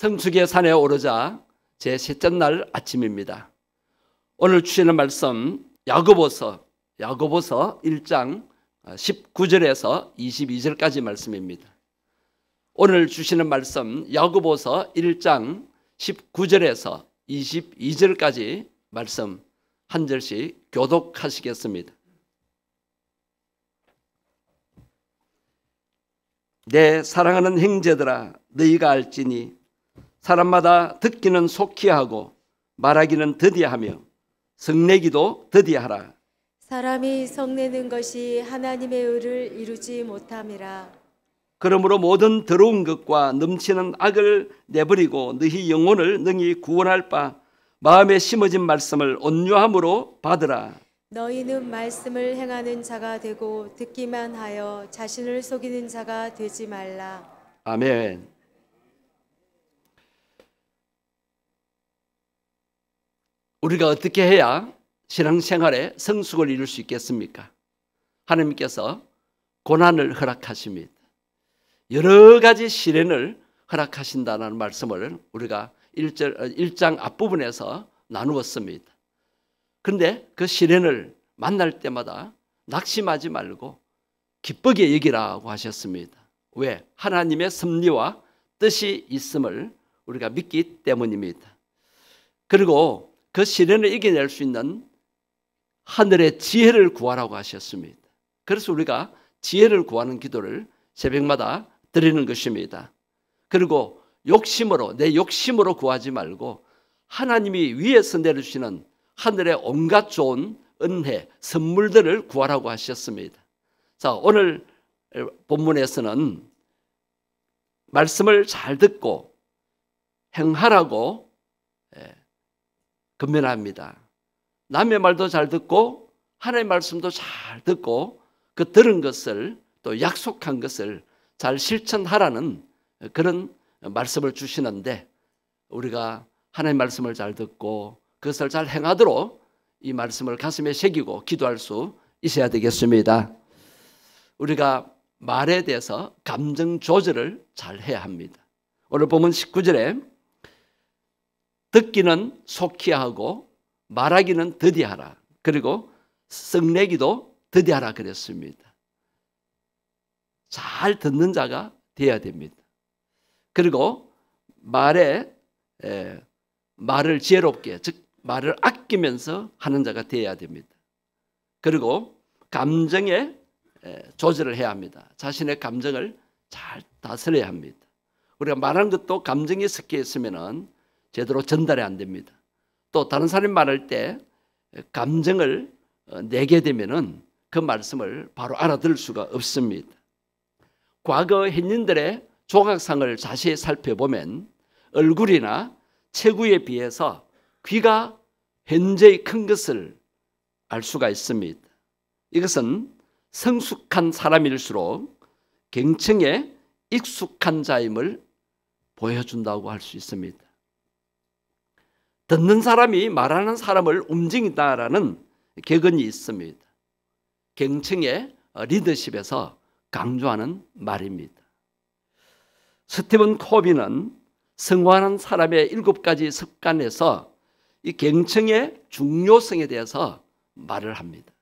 성숙의 산에 오르자 제 셋째 날 아침입니다. 오늘 주시는 말씀 야고보서 1장 19절에서 22절까지 말씀입니다. 오늘 주시는 말씀 야고보서 1장 19절에서 22절까지 말씀 한 절씩 교독하시겠습니다. 내 사랑하는 형제들아, 너희가 알지니 사람마다 듣기는 속히 하고 말하기는 더디하며 성내기도 더디하라. 사람이 성내는 것이 하나님의 의를 이루지 못함이라. 그러므로 모든 더러운 것과 넘치는 악을 내버리고 너희 영혼을 능히 구원할 바 마음에 심어진 말씀을 온유함으로 받으라. 너희는 말씀을 행하는 자가 되고 듣기만 하여 자신을 속이는 자가 되지 말라. 아멘. 우리가 어떻게 해야 신앙생활에 성숙을 이룰 수 있겠습니까? 하나님께서 고난을 허락하십니다. 여러 가지 시련을 허락하신다는 말씀을 우리가 1장 앞부분에서 나누었습니다. 그런데 그 시련을 만날 때마다 낙심하지 말고 기쁘게 여기라고 하셨습니다. 왜? 하나님의 섭리와 뜻이 있음을 우리가 믿기 때문입니다. 그리고 그 시련을 이겨낼 수 있는 하늘의 지혜를 구하라고 하셨습니다. 그래서 우리가 지혜를 구하는 기도를 새벽마다 드리는 것입니다. 그리고 내 욕심으로 구하지 말고 하나님이 위에서 내려주시는 하늘의 온갖 좋은 은혜, 선물들을 구하라고 하셨습니다. 자, 오늘 본문에서는 말씀을 잘 듣고 행하라고 권면합니다. 남의 말도 잘 듣고 하나님의 말씀도 잘 듣고 그 들은 것을 또 약속한 것을 잘 실천하라는 그런 말씀을 주시는데 우리가 하나님의 말씀을 잘 듣고 그것을 잘 행하도록 이 말씀을 가슴에 새기고 기도할 수 있어야 되겠습니다. 우리가 말에 대해서 감정 조절을 잘 해야 합니다. 오늘 보면 19절에 듣기는 속히 하고 말하기는 더디하라. 그리고 성내기도 더디하라 그랬습니다. 잘 듣는 자가 되어야 됩니다. 그리고 말을 지혜롭게, 즉 말을 아끼면서 하는 자가 되어야 됩니다. 그리고 감정에 조절을 해야 합니다. 자신의 감정을 잘 다스려야 합니다. 우리가 말하는 것도 감정이 섞여 있으면 제대로 전달이 안 됩니다. 또 다른 사람이 말할 때 감정을 내게 되면은 그 말씀을 바로 알아들을 수가 없습니다. 과거 hen인들의 조각상을 자세히 살펴보면 얼굴이나 체구에 비해서 귀가 현저히 큰 것을 알 수가 있습니다. 이것은 성숙한 사람일수록 경청에 익숙한 자임을 보여준다고 할 수 있습니다. 듣는 사람이 말하는 사람을 움직인다라는 격언이 있습니다. 경청의 리더십에서 강조하는 말입니다. 스티븐 코비는 성공하는 사람의 7가지 습관에서 이 경청의 중요성에 대해서 말을 합니다.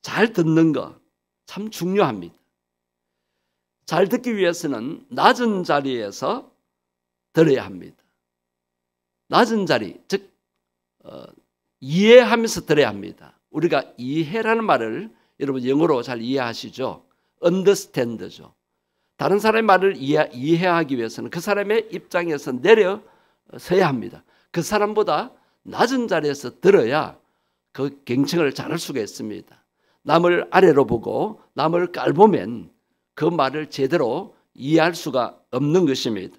잘 듣는 거 참 중요합니다. 잘 듣기 위해서는 낮은 자리에서 들어야 합니다. 낮은 자리, 즉 이해하면서 들어야 합니다. 우리가 이해라는 말을 여러분 영어로 잘 이해하시죠? understand죠. 다른 사람의 말을 이해하기 위해서는 그 사람의 입장에서 내려서야 합니다. 그 사람보다 낮은 자리에서 들어야 그 경청을 잘할 수가 있습니다. 남을 아래로 보고 남을 깔보면 그 말을 제대로 이해할 수가 없는 것입니다.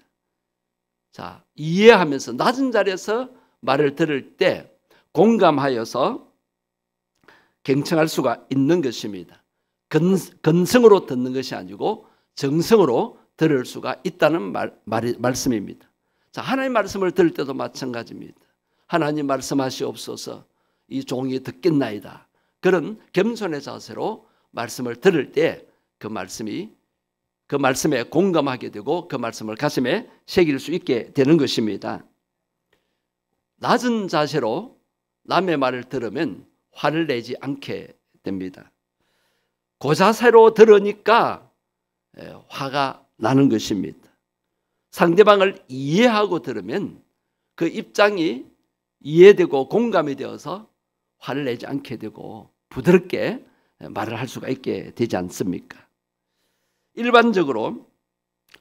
자, 이해하면서 낮은 자리에서 말을 들을 때 공감하여서 경청할 수가 있는 것입니다. 건성으로 듣는 것이 아니고 정성으로 들을 수가 있다는 말씀입니다. 자, 하나님 말씀을 들을 때도 마찬가지입니다. 하나님 말씀하시옵소서, 이 종이 듣겠나이다. 그런 겸손의 자세로 말씀을 들을 때 그 말씀이 그 말씀에 공감하게 되고 그 말씀을 가슴에 새길 수 있게 되는 것입니다. 낮은 자세로 남의 말을 들으면 화를 내지 않게 됩니다. 고자세로 들으니까 화가 나는 것입니다. 상대방을 이해하고 들으면 그 입장이 이해되고 공감이 되어서 화를 내지 않게 되고 부드럽게 말을 할 수가 있게 되지 않습니까? 일반적으로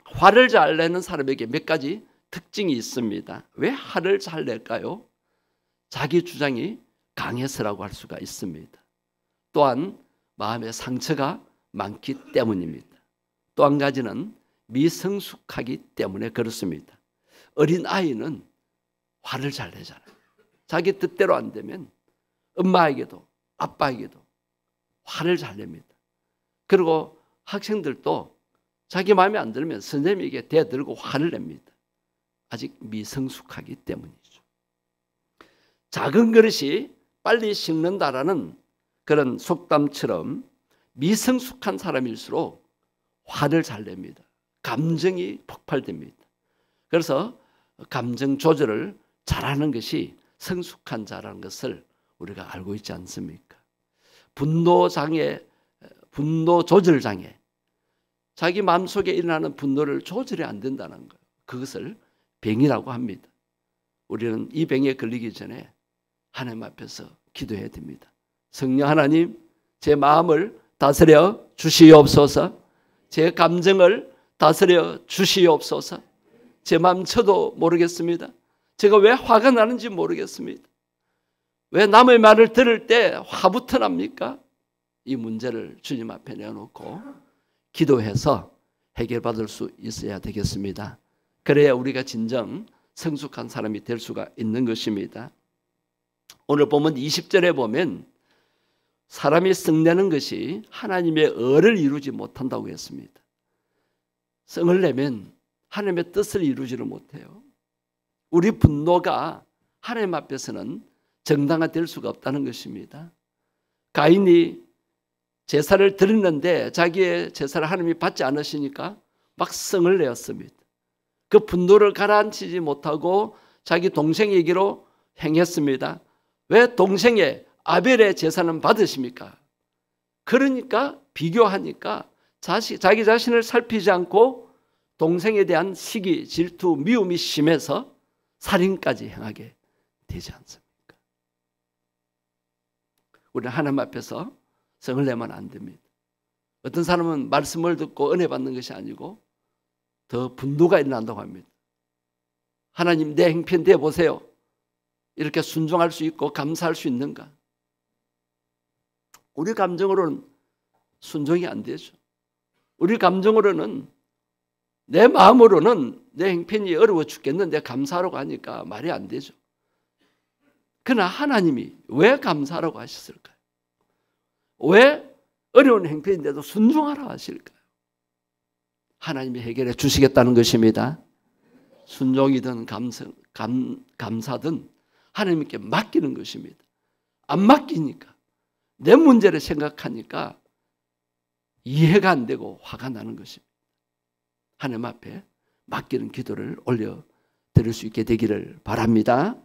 화를 잘 내는 사람에게 몇 가지 특징이 있습니다. 왜 화를 잘 낼까요? 자기 주장이 강해서라고 할 수가 있습니다. 또한 마음의 상처가 많기 때문입니다. 또 한 가지는 미성숙하기 때문에 그렇습니다. 어린 아이는 화를 잘 내잖아요. 자기 뜻대로 안 되면 엄마에게도 아빠에게도 화를 잘 냅니다. 그리고 학생들도 자기 마음에 안 들면 선생님에게 대들고 화를 냅니다. 아직 미성숙하기 때문이죠. 작은 그릇이 빨리 식는다라는 그런 속담처럼 미성숙한 사람일수록 화를 잘 냅니다. 감정이 폭발됩니다. 그래서 감정 조절을 잘하는 것이 성숙한 자라는 것을 우리가 알고 있지 않습니까? 분노 장애, 분노 조절 장애, 자기 마음속에 일어나는 분노를 조절이 안 된다는 거예요. 그것을 병이라고 합니다. 우리는 이 병에 걸리기 전에 하나님 앞에서 기도해야 됩니다. 성령 하나님, 제 마음을 다스려 주시옵소서. 제 감정을 다스려 주시옵소서. 제 마음 저도 모르겠습니다. 제가 왜 화가 나는지 모르겠습니다. 왜 남의 말을 들을 때 화부터 납니까? 이 문제를 주님 앞에 내어놓고 기도해서 해결받을 수 있어야 되겠습니다. 그래야 우리가 진정 성숙한 사람이 될 수가 있는 것입니다. 오늘 보면 20절에 보면 사람이 성내는 것이 하나님의 의를 이루지 못한다고 했습니다. 성을 내면 하나님의 뜻을 이루지를 못해요. 우리 분노가 하나님 앞에서는 정당화될 수가 없다는 것입니다. 가인이 제사를 드렸는데 자기의 제사를 하나님이 받지 않으시니까 막 성을 내었습니다. 그 분노를 가라앉히지 못하고 자기 동생에게로 행했습니다. 왜 동생의 아벨의 제사는 받으십니까? 그러니까 비교하니까 자기 자신을 살피지 않고 동생에 대한 시기, 질투, 미움이 심해서 살인까지 행하게 되지 않습니까? 우리는 하나님 앞에서 성을 내면 안 됩니다. 어떤 사람은 말씀을 듣고 은혜 받는 것이 아니고 더 분노가 일어난다고 합니다. 하나님 내 행편 대보세요. 이렇게 순종할 수 있고 감사할 수 있는가? 우리 감정으로는 순종이 안 되죠. 우리 감정으로는 내 마음으로는 내 행편이 어려워 죽겠는데 감사하라고 하니까 말이 안 되죠. 그러나 하나님이 왜 감사하라고 하셨을까요? 왜 어려운 행편인데도 순종하라 하실까요? 하나님이 해결해 주시겠다는 것입니다. 순종이든 감사든 하나님께 맡기는 것입니다. 안 맡기니까 내 문제를 생각하니까 이해가 안 되고 화가 나는 것입니다. 하나님 앞에 맡기는 기도를 올려드릴 수 있게 되기를 바랍니다.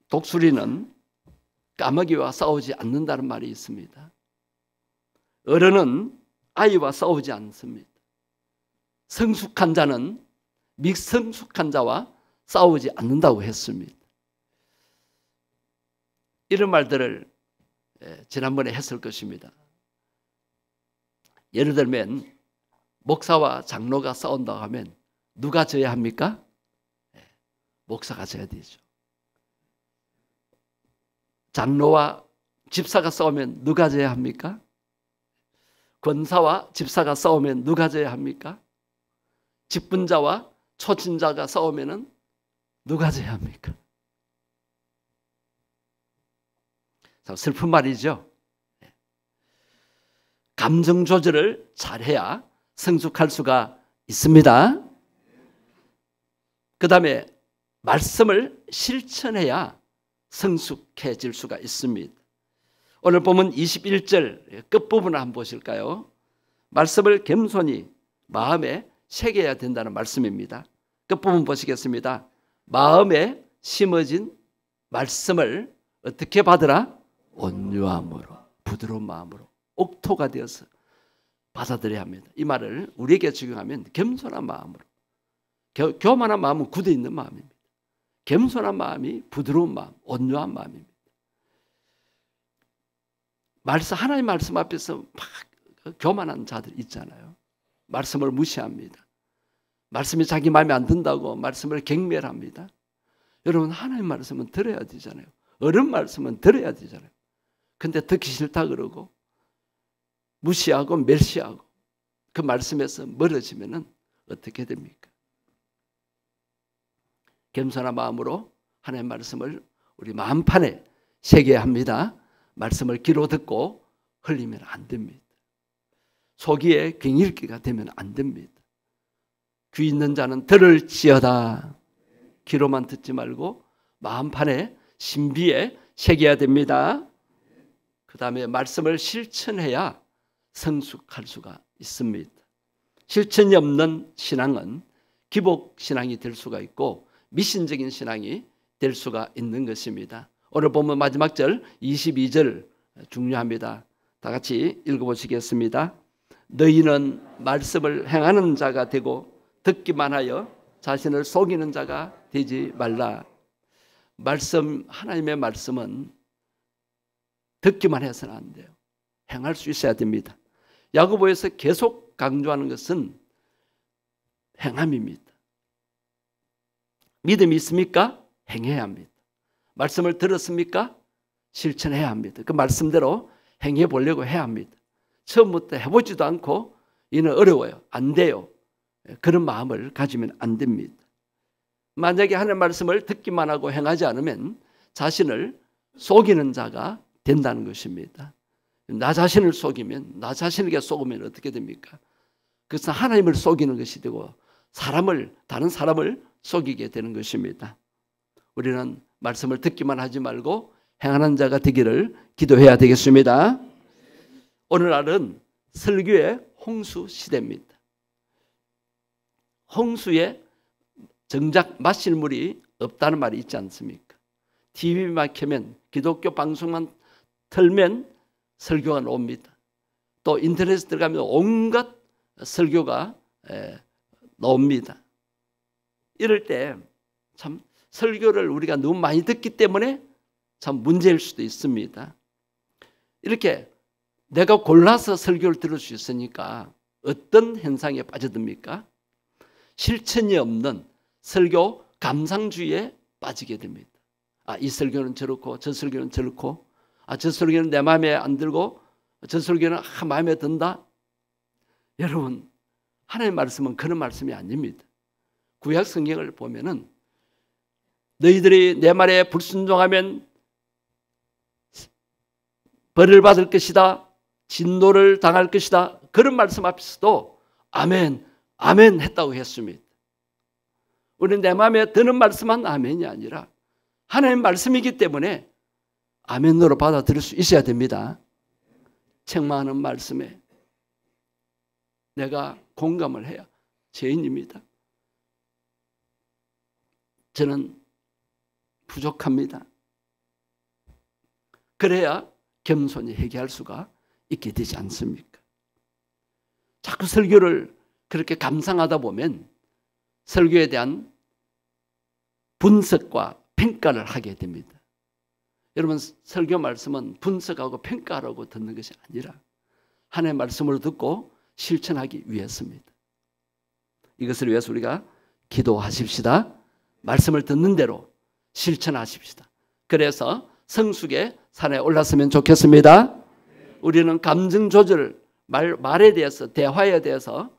독수리는 까마귀와 싸우지 않는다는 말이 있습니다. 어른은 아이와 싸우지 않습니다. 성숙한 자는 미성숙한 자와 싸우지 않는다고 했습니다. 이런 말들을 지난번에 했을 것입니다. 예를 들면 목사와 장로가 싸운다고 하면 누가 져야 합니까? 목사가 져야 되죠. 장로와 집사가 싸우면 누가 져야 합니까? 권사와 집사가 싸우면 누가 져야 합니까? 직분자와 초친자가 싸우면 누가 져야 합니까? 참 슬픈 말이죠. 감정 조절을 잘해야 성숙할 수가 있습니다. 그 다음에 말씀을 실천해야 성숙해질 수가 있습니다. 오늘 보면 21절 끝부분을 한번 보실까요? 말씀을 겸손히 마음에 새겨야 된다는 말씀입니다. 끝부분 보시겠습니다. 마음에 심어진 말씀을 어떻게 받으라? 온유함으로, 부드러운 마음으로, 옥토가 되어서 받아들여야 합니다. 이 말을 우리에게 적용하면 겸손한 마음으로. 교만한 마음은 굳어있는 마음입니다. 겸손한 마음이 부드러운 마음, 온유한 마음입니다. 하나님 말씀 앞에서 막 교만한 자들 있잖아요. 말씀을 무시합니다. 말씀이 자기 마음에 안 든다고 말씀을 경멸합니다. 여러분, 하나님 말씀은 들어야 되잖아요. 어른 말씀은 들어야 되잖아요. 근데 듣기 싫다 그러고 무시하고 멸시하고 그 말씀에서 멀어지면 어떻게 됩니까? 겸손한 마음으로 하나님 말씀을 우리 마음판에 새겨야 합니다. 말씀을 귀로 듣고 흘리면 안 됩니다. 소기에 괭일기가 되면 안 됩니다. 귀 있는 자는 들을지어다. 귀로만 듣지 말고 마음판에 신비에 새겨야 됩니다. 그 다음에 말씀을 실천해야 성숙할 수가 있습니다. 실천이 없는 신앙은 기복신앙이 될 수가 있고 미신적인 신앙이 될 수가 있는 것입니다. 오늘 보면 마지막 절 22절 중요합니다. 다 같이 읽어보시겠습니다. 너희는 말씀을 행하는 자가 되고 듣기만 하여 자신을 속이는 자가 되지 말라. 하나님의 말씀은 듣기만 해서는 안 돼요. 행할 수 있어야 됩니다. 야고보에서 계속 강조하는 것은 행함입니다. 믿음이 있습니까? 행해야 합니다. 말씀을 들었습니까? 실천해야 합니다. 그 말씀대로 행해 보려고 해야 합니다. 처음부터 해보지도 않고 이는 어려워요, 안 돼요, 그런 마음을 가지면 안 됩니다. 만약에 하나님의 말씀을 듣기만 하고 행하지 않으면 자신을 속이는 자가 된다는 것입니다. 나 자신을 속이면, 나 자신에게 속으면 어떻게 됩니까? 그것은 하나님을 속이는 것이 되고 다른 사람을 속이게 되는 것입니다. 우리는 말씀을 듣기만 하지 말고 행하는 자가 되기를 기도해야 되겠습니다. 오늘날은 설교의 홍수 시대입니다. 홍수에 정작 마실 물이 없다는 말이 있지 않습니까? TV만 켜면, 기독교 방송만 틀면 설교가 나옵니다. 또 인터넷에 들어가면 온갖 설교가 나옵니다. 이럴 때 참 설교를 우리가 너무 많이 듣기 때문에 참 문제일 수도 있습니다. 이렇게 내가 골라서 설교를 들을 수 있으니까 어떤 현상에 빠져듭니까? 실천이 없는 설교 감상주의에 빠지게 됩니다. 이 설교는 저렇고 저 설교는 저렇고 저 설교는 내 마음에 안 들고 저 설교는 마음에 든다. 여러분, 하나님의 말씀은 그런 말씀이 아닙니다. 구약 성경을 보면은 너희들이 내 말에 불순종하면 벌을 받을 것이다, 진노를 당할 것이다, 그런 말씀 앞에서도 아멘, 아멘 했다고 했습니다. 우리는 내 마음에 드는 말씀만 아멘이 아니라 하나님의 말씀이기 때문에 아멘으로 받아들일 수 있어야 됩니다. 책망하는 말씀에 내가 공감을 해야 죄인입니다. 저는 부족합니다. 그래야 겸손히 회개할 수가 있게 되지 않습니까? 자꾸 설교를 그렇게 감상하다 보면 설교에 대한 분석과 평가를 하게 됩니다. 여러분, 설교 말씀은 분석하고 평가하라고 듣는 것이 아니라 하나님의 말씀으로 듣고 실천하기 위해서입니다. 이것을 위해서 우리가 기도하십시다. 말씀을 듣는 대로 실천하십시다. 그래서 성숙의 산에 올랐으면 좋겠습니다. 우리는 감정 조절, 말에 대해서, 대화에 대해서,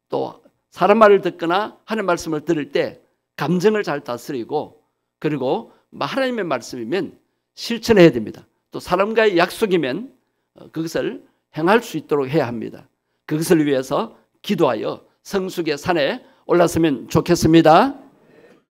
또 사람 말을 듣거나 하나님의 말씀을 들을 때 감정을 잘 다스리고, 그리고 하나님의 말씀이면 실천해야 됩니다. 또 사람과의 약속이면 그것을 행할 수 있도록 해야 합니다. 그것을 위해서 기도하여 성숙의 산에 올랐으면 좋겠습니다.